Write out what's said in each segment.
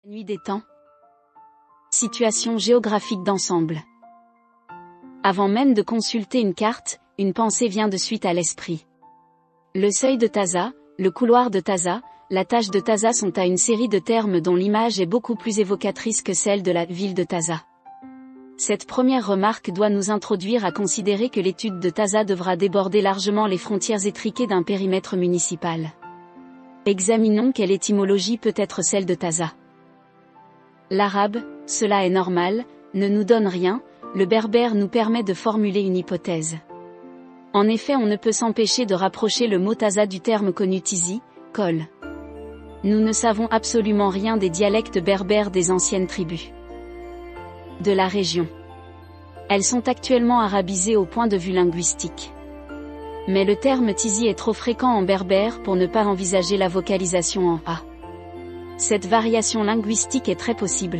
Nuit des temps. Situation géographique d'ensemble. Avant même de consulter une carte, une pensée vient de suite à l'esprit. Le seuil de Taza, le couloir de Taza, la tâche de Taza sont à une série de termes dont l'image est beaucoup plus évocatrice que celle de la ville de Taza. Cette première remarque doit nous introduire à considérer que l'étude de Taza devra déborder largement les frontières étriquées d'un périmètre municipal. Examinons quelle étymologie peut être celle de Taza. L'arabe, cela est normal, ne nous donne rien, le berbère nous permet de formuler une hypothèse. En effet, on ne peut s'empêcher de rapprocher le mot Taza du terme connu Tizi, col. Nous ne savons absolument rien des dialectes berbères des anciennes tribus de la région. Elles sont actuellement arabisées au point de vue linguistique. Mais le terme Tizi est trop fréquent en berbère pour ne pas envisager la vocalisation en A. Cette variation linguistique est très possible.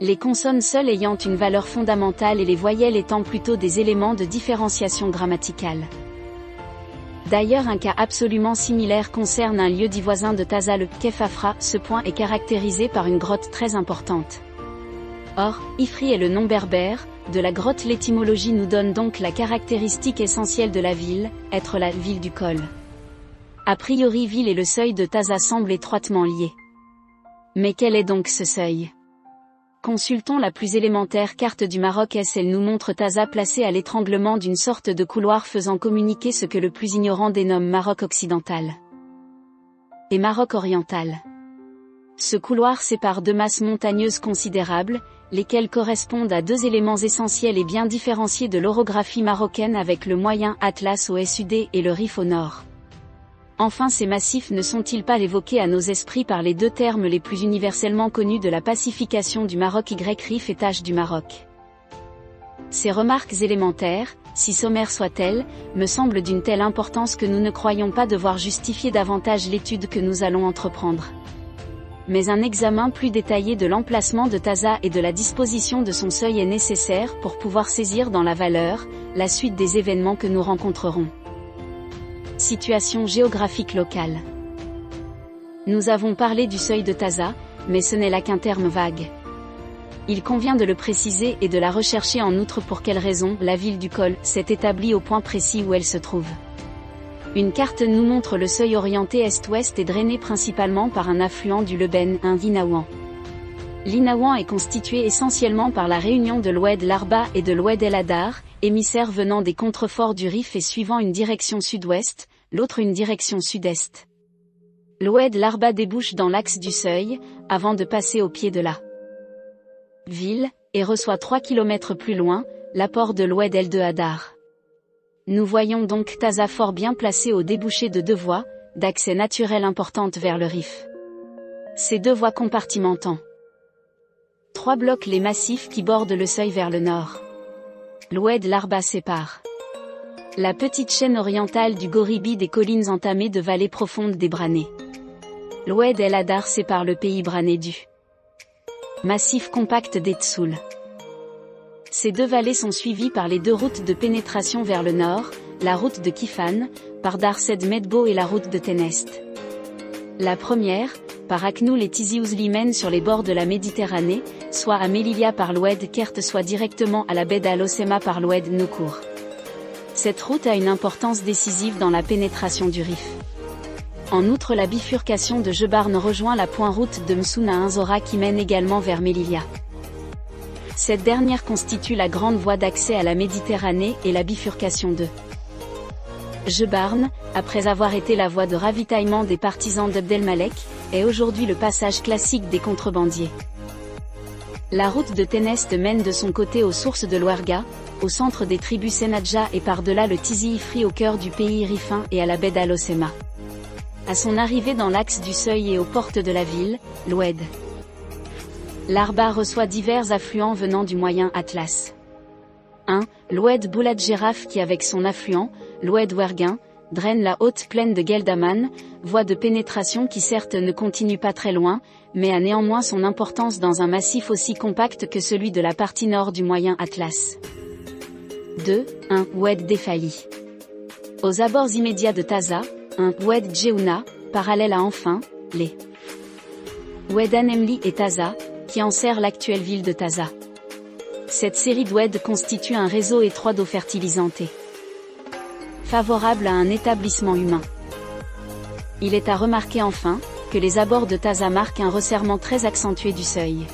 Les consonnes seules ayant une valeur fondamentale et les voyelles étant plutôt des éléments de différenciation grammaticale. D'ailleurs, un cas absolument similaire concerne un lieu dit voisin de Taza, le Kefafra. Ce point est caractérisé par une grotte très importante. Or, Ifri est le nom berbère de la grotte. L'étymologie nous donne donc la caractéristique essentielle de la ville, être la ville du col. A priori, ville et le seuil de Taza semblent étroitement liés. Mais quel est donc ce seuil ? Consultons la plus élémentaire carte du Maroc. Elle nous montre Taza placée à l'étranglement d'une sorte de couloir faisant communiquer ce que le plus ignorant dénomme Maroc occidental et Maroc oriental. Ce couloir sépare deux masses montagneuses considérables, lesquelles correspondent à deux éléments essentiels et bien différenciés de l'orographie marocaine, avec le moyen Atlas au sud et le Rif au nord. Enfin, ces massifs ne sont-ils pas évoqués à nos esprits par les deux termes les plus universellement connus de la pacification du Maroc, Rif et tache du Maroc? Ces remarques élémentaires, si sommaires soient-elles, me semblent d'une telle importance que nous ne croyons pas devoir justifier davantage l'étude que nous allons entreprendre. Mais un examen plus détaillé de l'emplacement de Taza et de la disposition de son seuil est nécessaire pour pouvoir saisir dans la valeur, la suite des événements que nous rencontrerons. Situation géographique locale. Nous avons parlé du seuil de Taza, mais ce n'est là qu'un terme vague. Il convient de le préciser et de la rechercher en outre. Pour quelle raison la ville du col s'est établie au point précis où elle se trouve. Une carte nous montre le seuil orienté est-ouest et drainé principalement par un affluent du Leben, un l'Inaouan. L'Inaouan est constitué essentiellement par la réunion de l'Oued l'Arba et de l'Oued El Hadar, émissaires venant des contreforts du Rif et suivant une direction sud-ouest, l'autre une direction sud-est. L'Oued l'Arba débouche dans l'axe du seuil, avant de passer au pied de la ville, et reçoit 3 km plus loin, l'apport de l'Oued El de Hadar. Nous voyons donc Taza fort bien placé au débouché de deux voies, d'accès naturel importantes vers le Rif. Ces deux voies compartimentant 3 blocs les massifs qui bordent le seuil vers le nord. L'Oued l'Arba sépare la petite chaîne orientale du Goribi des collines entamées de vallées profondes des Branés. L'Oued El Hadar sépare le pays brané du massif compact des Tsoul. Ces deux vallées sont suivies par les deux routes de pénétration vers le nord, la route de Kifan, par Darsed Medbo et la route de Ténest. La première, par Aknoul et Tizi Ouzli, mène sur les bords de la Méditerranée, soit à Melilla par l'Oued Kert, soit directement à la baie d'Al-Osema par l'Oued Nokour. Cette route a une importance décisive dans la pénétration du Rif. En outre, la bifurcation de Jebarne rejoint la point route de Msouna Inzora qui mène également vers Melilla. Cette dernière constitue la grande voie d'accès à la Méditerranée et la bifurcation de Jebarne, après avoir été la voie de ravitaillement des partisans d'Abdelmalek, est aujourd'hui le passage classique des contrebandiers. La route de Ténest mène de son côté aux sources de l'Ouerga, au centre des tribus Senadja et par-delà le Tizi Ifri au cœur du pays rifin et à la baie d'Al-Osema. À son arrivée dans l'axe du seuil et aux portes de la ville, l'Oued l'Arba reçoit divers affluents venant du moyen Atlas. 1. L'Oued Boulad Geraf qui avec son affluent, l'Oued Ouerguin, draine la haute plaine de Gueldaman, voie de pénétration qui certes ne continue pas très loin, mais a néanmoins son importance dans un massif aussi compact que celui de la partie nord du moyen Atlas. 2. Un Oued Defali. Aux abords immédiats de Taza, un Oued Djehouna, parallèle à enfin, les Oued Anemli et Taza, qui enserrent l'actuelle ville de Taza. Cette série d'oueds constitue un réseau étroit d'eau fertilisante et favorable à un établissement humain. Il est à remarquer enfin, que les abords de Taza marquent un resserrement très accentué du seuil.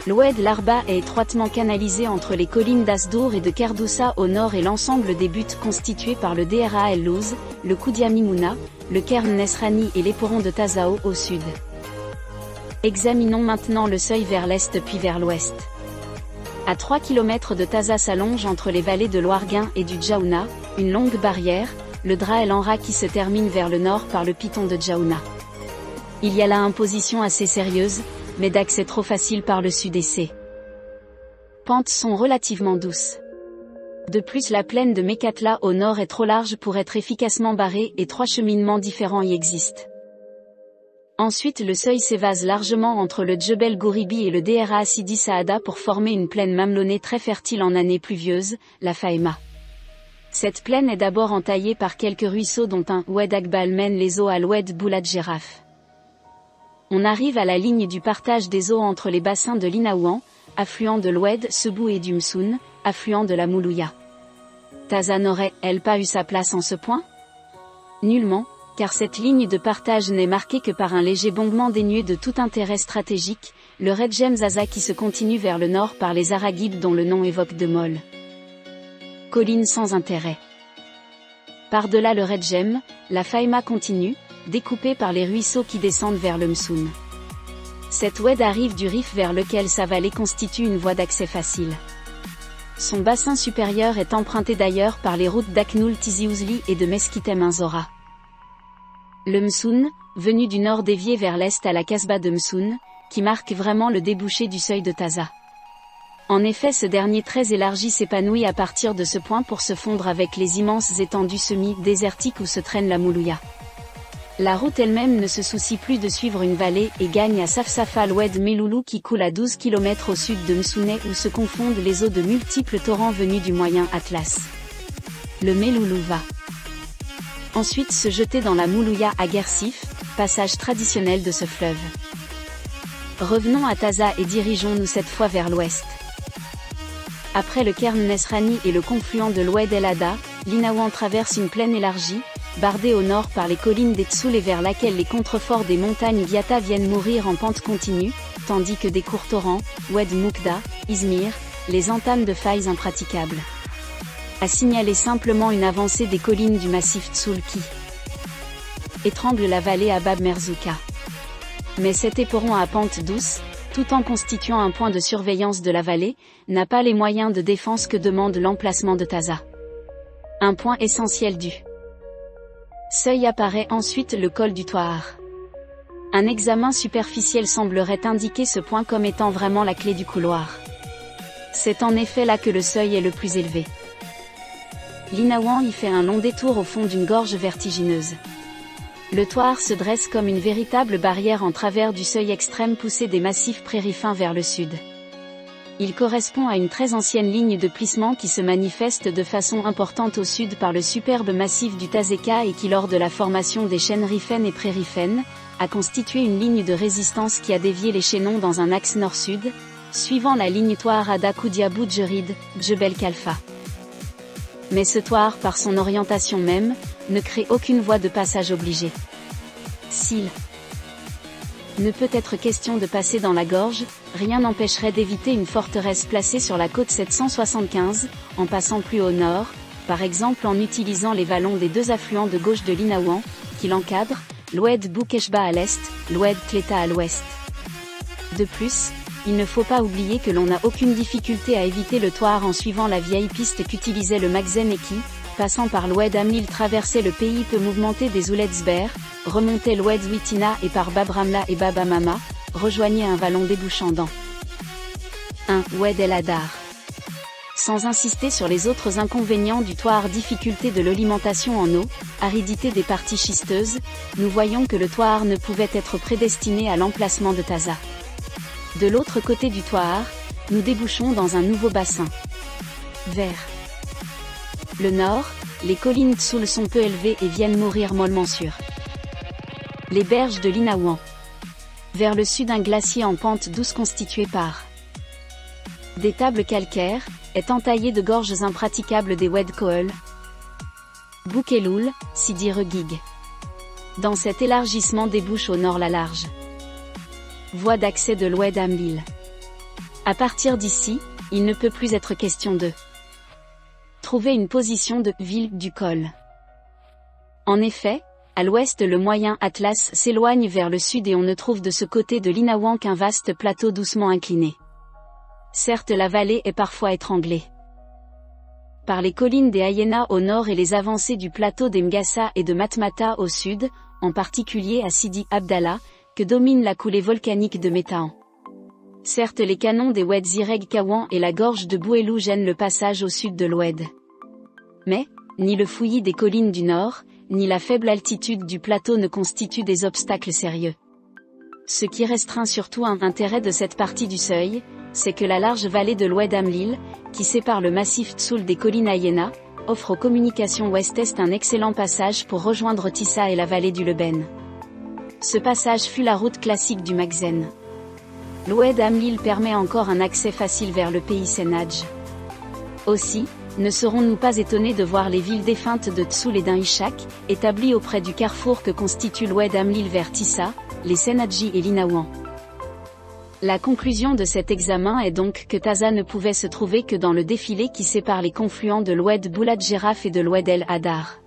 L'oued Larba est étroitement canalisé entre les collines d'Asdour et de Kerdoussa au nord et l'ensemble des buttes constituées par le Dra El Louz, le Koudia Mimouna, le Kern Nesrani et l'éperon de Tazao au sud. Examinons maintenant le seuil vers l'est puis vers l'ouest. À 3 km de Taza s'allonge entre les vallées de l'Ouarguin et du Djaouna, une longue barrière, le Dra El Anra qui se termine vers le nord par le piton de Djaouna. Il y a là une position assez sérieuse, mais d'accès trop facile par le sud et ses pentes sont relativement douces. De plus la plaine de Mekatla au nord est trop large pour être efficacement barrée et 3 cheminements différents y existent. Ensuite le seuil s'évase largement entre le Djebel Gouribi et le Dra Sidi Saada pour former une plaine mamelonnée très fertile en années pluvieuses, la Faema. Cette plaine est d'abord entaillée par quelques ruisseaux dont un Oued Akbal mène les eaux à l'Oued Boulad Geraf. On arrive à la ligne du partage des eaux entre les bassins de l'Inaouan, affluent de l'Oued Sebou et du Msoun, affluent de la Moulouya. Taza n'aurait-elle pas eu sa place en ce point? Nullement, car cette ligne de partage n'est marquée que par un léger bombement dénué de tout intérêt stratégique, le Redjem Zaza qui se continue vers le nord par les Araguibes dont le nom évoque de molles collines sans intérêt. Par-delà le Redjem, la Faema continue, découpée par les ruisseaux qui descendent vers le Msoun. Cette oued arrive du Rif vers lequel sa vallée constitue une voie d'accès facile. Son bassin supérieur est emprunté d'ailleurs par les routes d'Aknoul Tizi Ouzli et de Mesquitem Inzora. Le Msoun, venu du nord dévié vers l'est à la Kasbah de Msoun, qui marque vraiment le débouché du seuil de Taza. En effet ce dernier très élargi s'épanouit à partir de ce point pour se fondre avec les immenses étendues semi-désertiques où se traîne la Moulouya. La route elle-même ne se soucie plus de suivre une vallée et gagne à Safsafa l'oued Meloulou qui coule à 12 km au sud de Msounet où se confondent les eaux de multiples torrents venus du moyen Atlas. Le Meloulou va ensuite se jeter dans la Moulouya à Guersif, passage traditionnel de ce fleuve. Revenons à Taza et dirigeons-nous cette fois vers l'ouest. Après le Kern Nesrani et le confluent de l'Oued El Hadda, l'Inaouan traverse une plaine élargie, bardée au nord par les collines des Tsoul et vers laquelle les contreforts des montagnes Viata viennent mourir en pente continue, tandis que des courts torrents, Oued Moukda, Izmir, les entament de failles impraticables. À signaler simplement une avancée des collines du massif Tsoul qui étrangle la vallée à Bab Merzouka. Mais cet éperon à pente douce, tout en constituant un point de surveillance de la vallée, n'a pas les moyens de défense que demande l'emplacement de Taza. Un point essentiel du seuil apparaît ensuite le col du Touar. Un examen superficiel semblerait indiquer ce point comme étant vraiment la clé du couloir. C'est en effet là que le seuil est le plus élevé. L'Inaouan y fait un long détour au fond d'une gorge vertigineuse. Le Touar se dresse comme une véritable barrière en travers du seuil extrême poussé des massifs prérifins vers le sud. Il correspond à une très ancienne ligne de plissement qui se manifeste de façon importante au sud par le superbe massif du Tazeka et qui lors de la formation des chaînes rifènes et prérifènes, a constitué une ligne de résistance qui a dévié les chaînons dans un axe nord-sud, suivant la ligne Touar Ada Koudia Boudjerid, Djebel Khalfa. Mais ce Touar par son orientation même, ne crée aucune voie de passage obligée. S'il ne peut être question de passer dans la gorge, rien n'empêcherait d'éviter une forteresse placée sur la côte 775, en passant plus au nord, par exemple en utilisant les vallons des deux affluents de gauche de l'Inaouan, qui l'encadrent, l'Oued Boukeshba à l'est, l'Oued Kleta à l'ouest. De plus, il ne faut pas oublier que l'on n'a aucune difficulté à éviter le Touar en suivant la vieille piste qu'utilisait le Magzen et qui, passant par l'Oued Amlil traversait le pays peu mouvementé des Ouledzber, remontait l'Oued Witina et par Bab Ramla et Bab Amama, rejoignait un vallon débouchant dans 1. Oued El Hadar. Sans insister sur les autres inconvénients du Touar, difficulté de l'alimentation en eau, aridité des parties schisteuses, nous voyons que le Touar ne pouvait être prédestiné à l'emplacement de Taza. De l'autre côté du Touar, nous débouchons dans un nouveau bassin. Vers le nord, les collines Tsoul sont peu élevées et viennent mourir mollement sur les berges de l'Inaouan. Vers le sud, un glacier en pente douce constitué par des tables calcaires, est entaillé de gorges impraticables des Oued Coel, Boukeloul, Sidi Regig. Dans cet élargissement débouche au nord la large voie d'accès de l'Oued Amlil. À partir d'ici, il ne peut plus être question de trouver une position de ville du col. En effet, à l'ouest le moyen Atlas s'éloigne vers le sud et on ne trouve de ce côté de l'Inaouan qu'un vaste plateau doucement incliné. Certes, la vallée est parfois étranglée par les collines des Ayena au nord et les avancées du plateau des Mgassa et de Matmata au sud, en particulier à Sidi Abdallah, que domine la coulée volcanique de Métahan. Certes, les canons des Oued Zireg Kawan et la gorge de Bouelou gênent le passage au sud de l'Oued. Mais, ni le fouillis des collines du nord, ni la faible altitude du plateau ne constituent des obstacles sérieux. Ce qui restreint surtout un intérêt de cette partie du seuil, c'est que la large vallée de l'Oued Amlil, qui sépare le massif Tsoul des collines Ayena, offre aux communications ouest-est un excellent passage pour rejoindre Tissa et la vallée du Leben. Ce passage fut la route classique du Magzen. L'Oued Amlil permet encore un accès facile vers le pays Senadj. Aussi, ne serons-nous pas étonnés de voir les villes défuntes de Tsoul et d'Inishak, établies auprès du carrefour que constitue l'Oued Amlil vers Tissa, les Senadji et l'Inaouan. La conclusion de cet examen est donc que Taza ne pouvait se trouver que dans le défilé qui sépare les confluents de l'Oued Boulad Geraf et de l'Oued El Hadar.